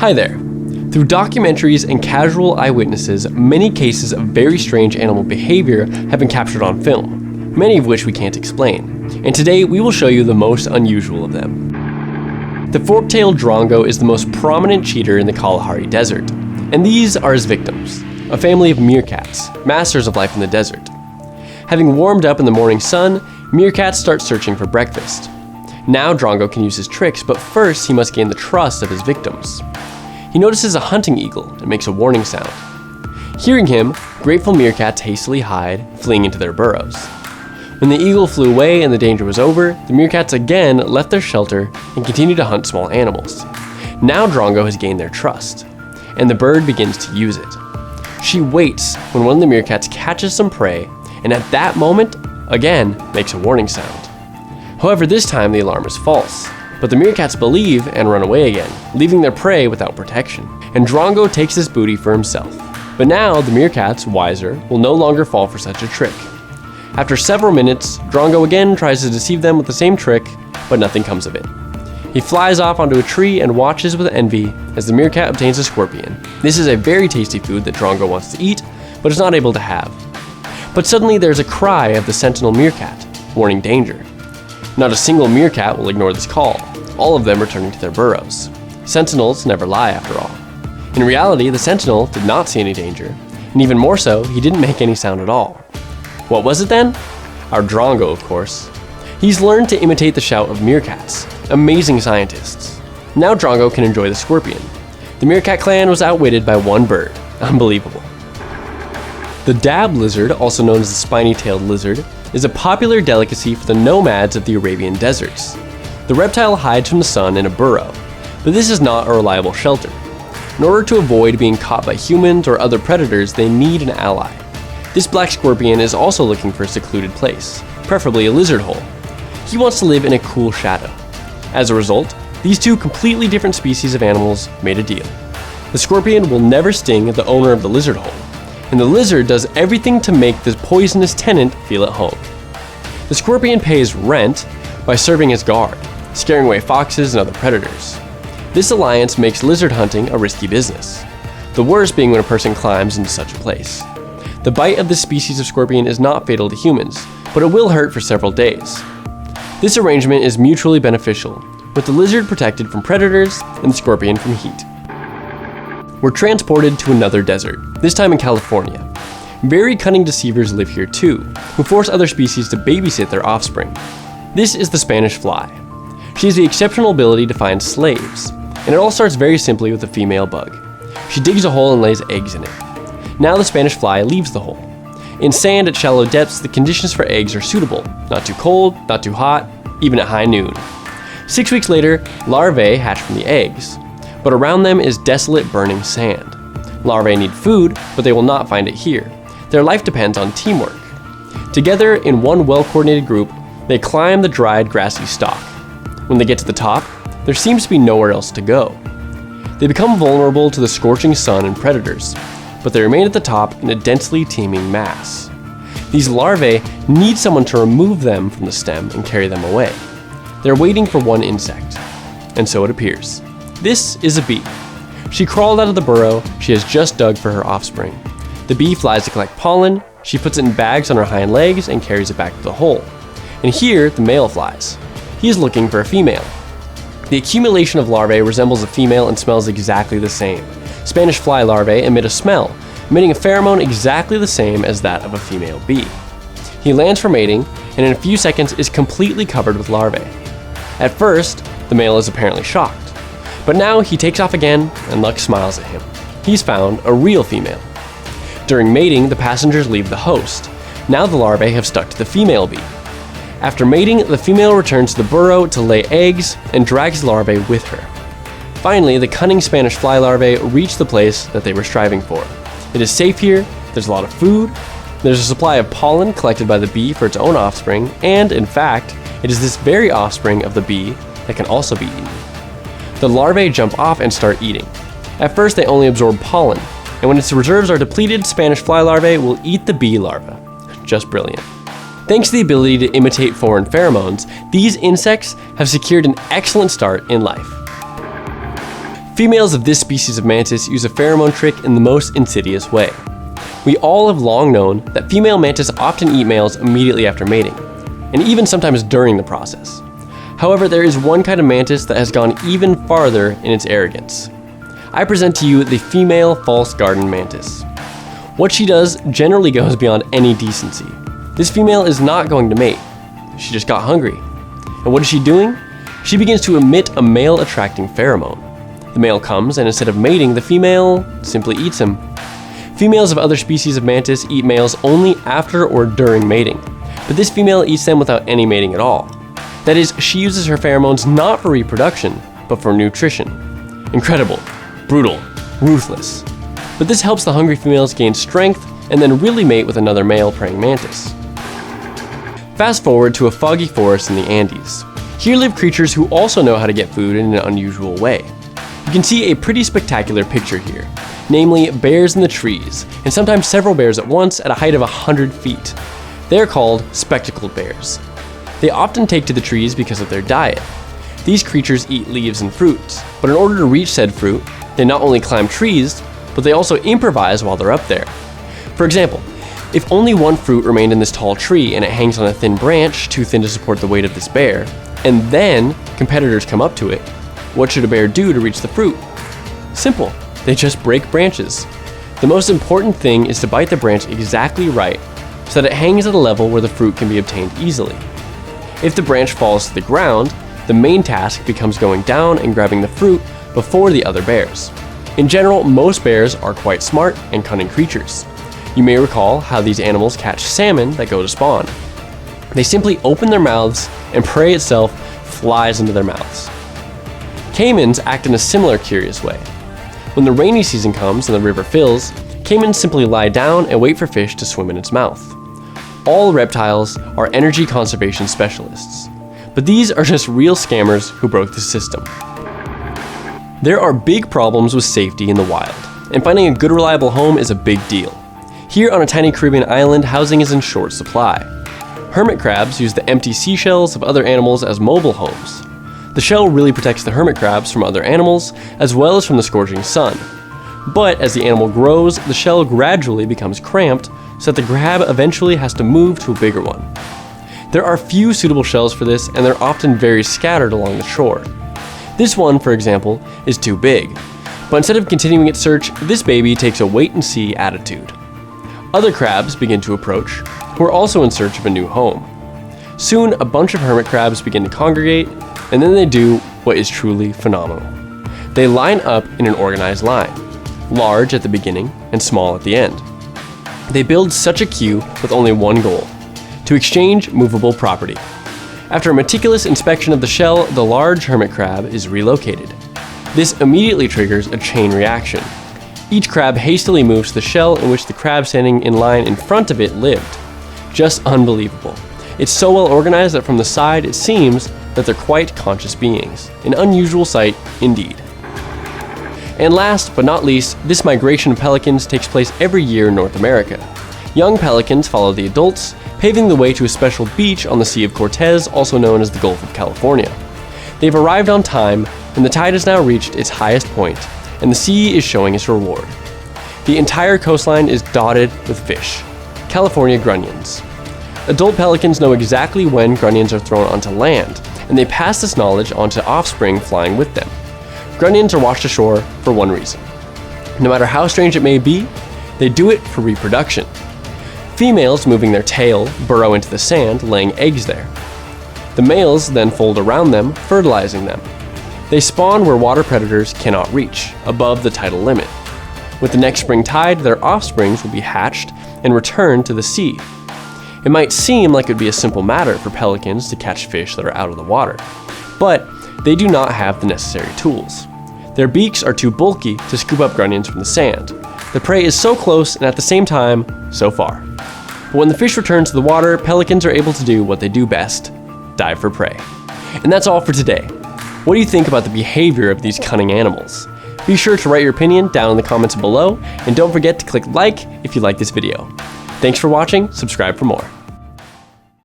Hi there. Through documentaries and casual eyewitnesses, many cases of very strange animal behavior have been captured on film, many of which we can't explain. And today we will show you the most unusual of them. The fork-tailed drongo is the most prominent cheater in the Kalahari Desert, and these are his victims, a family of meerkats, masters of life in the desert. Having warmed up in the morning sun, meerkats start searching for breakfast. Now Drongo can use his tricks, but first he must gain the trust of his victims. He notices a hunting eagle and makes a warning sound. Hearing him, grateful meerkats hastily hide, fleeing into their burrows. When the eagle flew away and the danger was over, the meerkats again left their shelter and continued to hunt small animals. Now Drongo has gained their trust, and the bird begins to use it. She waits when one of the meerkats catches some prey, and at that moment, again, makes a warning sound. However, this time the alarm is false, but the meerkats believe and run away again, leaving their prey without protection. And Drongo takes this booty for himself. But now the meerkats, wiser, will no longer fall for such a trick. After several minutes, Drongo again tries to deceive them with the same trick, but nothing comes of it. He flies off onto a tree and watches with envy as the meerkat obtains a scorpion. This is a very tasty food that Drongo wants to eat, but is not able to have. But suddenly there's a cry of the sentinel meerkat, warning danger. Not a single meerkat will ignore this call, all of them returning to their burrows. Sentinels never lie, after all. In reality, the sentinel did not see any danger, and even more so, he didn't make any sound at all. What was it then? Our Drongo, of course. He's learned to imitate the shout of meerkats, amazing scientists. Now Drongo can enjoy the scorpion. The meerkat clan was outwitted by one bird. Unbelievable. The dab lizard, also known as the spiny-tailed lizard, is a popular delicacy for the nomads of the Arabian deserts. The reptile hides from the sun in a burrow, but this is not a reliable shelter. In order to avoid being caught by humans or other predators, they need an ally. This black scorpion is also looking for a secluded place, preferably a lizard hole. He wants to live in a cool shadow. As a result, these two completely different species of animals made a deal. The scorpion will never sting the owner of the lizard hole, and the lizard does everything to make the poisonous tenant feel at home. The scorpion pays rent by serving as guard, scaring away foxes and other predators. This alliance makes lizard hunting a risky business, the worst being when a person climbs into such a place. The bite of this species of scorpion is not fatal to humans, but it will hurt for several days. This arrangement is mutually beneficial, with the lizard protected from predators and the scorpion from heat. We're transported to another desert, this time in California. Very cunning deceivers live here too, who force other species to babysit their offspring. This is the Spanish fly. She has the exceptional ability to find slaves, and it all starts very simply with a female bug. She digs a hole and lays eggs in it. Now the Spanish fly leaves the hole. In sand at shallow depths, the conditions for eggs are suitable, not too cold, not too hot, even at high noon. 6 weeks later, larvae hatch from the eggs, but around them is desolate burning sand. Larvae need food, but they will not find it here. Their life depends on teamwork. Together, in one well-coordinated group, they climb the dried grassy stalk. When they get to the top, there seems to be nowhere else to go. They become vulnerable to the scorching sun and predators, but they remain at the top in a densely teeming mass. These larvae need someone to remove them from the stem and carry them away. They're waiting for one insect, and so it appears. This is a bee. She crawled out of the burrow she has just dug for her offspring. The bee flies to collect pollen, she puts it in bags on her hind legs and carries it back to the hole. And here, the male flies. He is looking for a female. The accumulation of larvae resembles a female and smells exactly the same. Spanish fly larvae emit a smell, emitting a pheromone exactly the same as that of a female bee. He lands for mating, and in a few seconds is completely covered with larvae. At first, the male is apparently shocked, but now he takes off again, and luck smiles at him. He's found a real female. During mating, the passengers leave the host. Now the larvae have stuck to the female bee. After mating, the female returns to the burrow to lay eggs and drags larvae with her. Finally, the cunning Spanish fly larvae reach the place that they were striving for. It is safe here, there's a lot of food, there's a supply of pollen collected by the bee for its own offspring, and in fact, it is this very offspring of the bee that can also be eaten. The larvae jump off and start eating. At first, they only absorb pollen, and when its reserves are depleted, Spanish fly larvae will eat the bee larva. Just brilliant. Thanks to the ability to imitate foreign pheromones, these insects have secured an excellent start in life. Females of this species of mantis use a pheromone trick in the most insidious way. We all have long known that female mantis often eat males immediately after mating, and even sometimes during the process. However, there is one kind of mantis that has gone even farther in its arrogance. I present to you the female false garden mantis. What she does generally goes beyond any decency. This female is not going to mate. She just got hungry. And what is she doing? She begins to emit a male-attracting pheromone. The male comes, and instead of mating, the female simply eats him. Females of other species of mantis eat males only after or during mating, but this female eats them without any mating at all. That is, she uses her pheromones not for reproduction, but for nutrition. Incredible, brutal, ruthless. But this helps the hungry females gain strength and then really mate with another male praying mantis. Fast forward to a foggy forest in the Andes. Here live creatures who also know how to get food in an unusual way. You can see a pretty spectacular picture here, namely bears in the trees, and sometimes several bears at once at a height of 100 feet. They are called spectacled bears. They often take to the trees because of their diet. These creatures eat leaves and fruits, but in order to reach said fruit, they not only climb trees, but they also improvise while they're up there. For example, if only one fruit remained in this tall tree and it hangs on a thin branch too thin to support the weight of this bear, and then competitors come up to it, what should a bear do to reach the fruit? Simple, they just break branches. The most important thing is to bite the branch exactly right so that it hangs at a level where the fruit can be obtained easily. If the branch falls to the ground, the main task becomes going down and grabbing the fruit before the other bears. In general, most bears are quite smart and cunning creatures. You may recall how these animals catch salmon that go to spawn. They simply open their mouths and prey itself flies into their mouths. Caimans act in a similar curious way. When the rainy season comes and the river fills, caimans simply lie down and wait for fish to swim in its mouth. All reptiles are energy conservation specialists, but these are just real scammers who broke the system. There are big problems with safety in the wild, and finding a good reliable home is a big deal. Here on a tiny Caribbean island, housing is in short supply. Hermit crabs use the empty seashells of other animals as mobile homes. The shell really protects the hermit crabs from other animals, as well as from the scorching sun. But as the animal grows, the shell gradually becomes cramped, so that the crab eventually has to move to a bigger one. There are few suitable shells for this, and they're often very scattered along the shore. This one, for example, is too big, but instead of continuing its search, this baby takes a wait-and-see attitude. Other crabs begin to approach, who are also in search of a new home. Soon, a bunch of hermit crabs begin to congregate, and then they do what is truly phenomenal. They line up in an organized line, large at the beginning and small at the end. They build such a queue with only one goal: to exchange movable property. After a meticulous inspection of the shell, the large hermit crab is relocated. This immediately triggers a chain reaction. Each crab hastily moves to the shell in which the crab standing in line in front of it lived. Just unbelievable. It's so well organized that from the side it seems that they're quite conscious beings. An unusual sight indeed. And last but not least, this migration of pelicans takes place every year in North America. Young pelicans follow the adults, paving the way to a special beach on the Sea of Cortez, also known as the Gulf of California. They've arrived on time, and the tide has now reached its highest point, and the sea is showing its reward. The entire coastline is dotted with fish, California grunions. Adult pelicans know exactly when grunions are thrown onto land, and they pass this knowledge on to offspring flying with them. Grunions are washed ashore for one reason. No matter how strange it may be, they do it for reproduction. Females, moving their tail, burrow into the sand, laying eggs there. The males then fold around them, fertilizing them. They spawn where water predators cannot reach, above the tidal limit. With the next spring tide, their offsprings will be hatched and returned to the sea. It might seem like it would be a simple matter for pelicans to catch fish that are out of the water, but they do not have the necessary tools. Their beaks are too bulky to scoop up grunions from the sand. The prey is so close and at the same time, so far. But when the fish return to the water, pelicans are able to do what they do best: dive for prey. And that's all for today. What do you think about the behavior of these cunning animals? Be sure to write your opinion down in the comments below, and don't forget to click like if you like this video. Thanks for watching, subscribe for more.